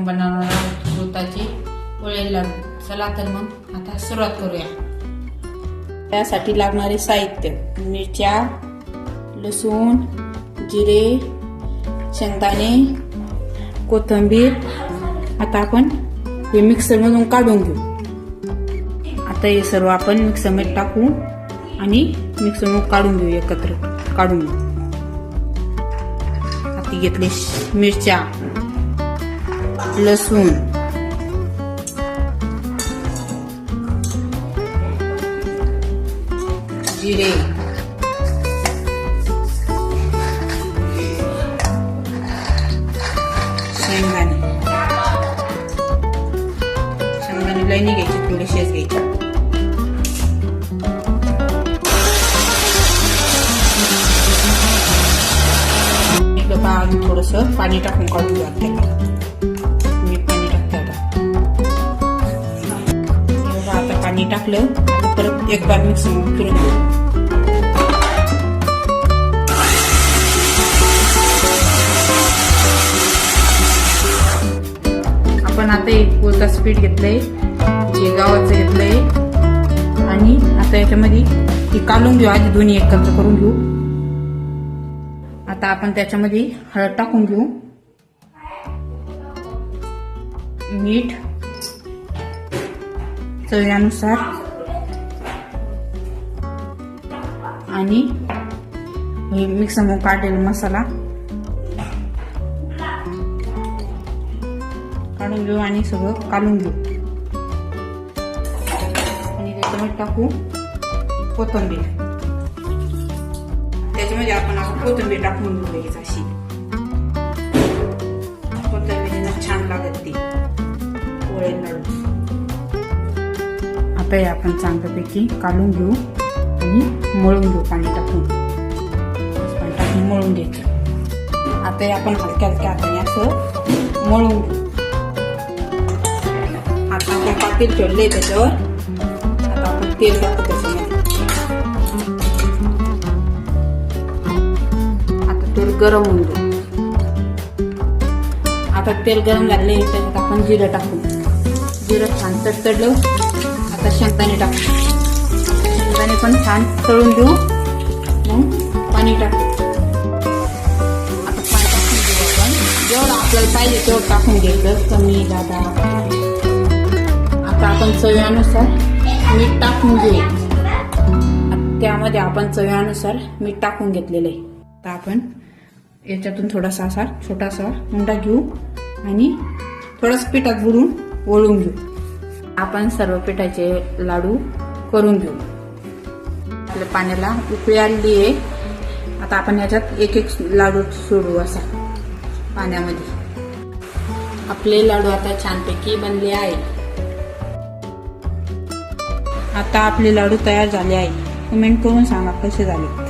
बनवणार आहोत उडदाचे पोळे लाडू। चला तर मग आता सुरुवात करूया। त्यासाठी लागणारे साहित्य: मिरच्या, लसूण, जिरे, शेंगदाणे, कोथिंबीर। आता आपण हे मिक्सर मधून काढून घेऊ। आता हे सर्व आपण मिक्सर मध्ये टाकू आणि मिक्सर मधून काढून घेऊ, एकत्र काढून घेऊ। आता घेतले मिरच्या, लसूण, जिरे, शेंगदाणे लाईनी घ्यायची, थोडेसेच घ्यायचे। थोडस पाणी टाकून काढून घ्या। मी पाणी टाकते आता पाणी टाकलं। आता परत एक बार मिक्स करून घेऊ। आपण आता एक उडदाचं पीठ घेतलंय, जे गव्हाचं घेतलंय, आणि आता याच्यामध्ये हे काढून घेऊ। आधी दोन्ही एकत्र करून घेऊ। आता आपण त्याच्यामध्ये हळद टाकून घेऊ, मीठ चवीनुसार, आणि मिक्सर मध्ये काढलेला मसाला काढून घेऊ आणि सगळं काढून घेऊ। आणि त्याच्यामध्ये टाकू कोथिंबीर। त्याच्यामध्ये आपण आता कोथिंबीर टाकून घेऊ लगेच। अशी कोथिंबीरीनं छान लागते पोळे लाडू। आता हे आपण चांगल्यापैकी काढून घेऊ आणि मळून घेऊ, पाणी टाकून मळून घ्यायचं। आता हे आपण हलक्या हलक्या हाताने असं मळून घेऊ। आता आपण पातेल ठेवले त्याच्यावर। आता आपण तेल टाकू त्याच्यामध्ये। तेल गरम होऊन देऊ। आता तेल गरम झाले, त्याच्यात आपण जिरं टाकू। जिरं छान तडतडलं, आता शेंगदाणे टाकू। शेंगदाणे पण छान तळून घेऊ, मग पाणी टाकू। आता पाणी टाकून घेऊ आपण, जेवढं आपल्याला पाहिजे तेवढं टाकून घ्यायचं, कमी जादा। आता आपण चवीनुसार मीठ टाकून घेऊ। त्यामध्ये आपण चवीनुसार मीठ टाकून घेतलेलं आहे। आता आपण याच्यातून थोडासा असा छोटासा उंडा घेऊ आणि थोडंसं पिठात बुडून वळून घेऊ। आपण सर्व पिठाचे लाडू करून घेऊ। आपल्या पाण्याला उकळी आलेली आहे। आता आपण याच्यात एक एक लाडू सोडू असा पाण्यामध्ये। आपले लाडू आता छानपैकी बनले आहे। आता आपले लाडू तयार झाले आहे। कमेंट करून सांगा कसे झाले।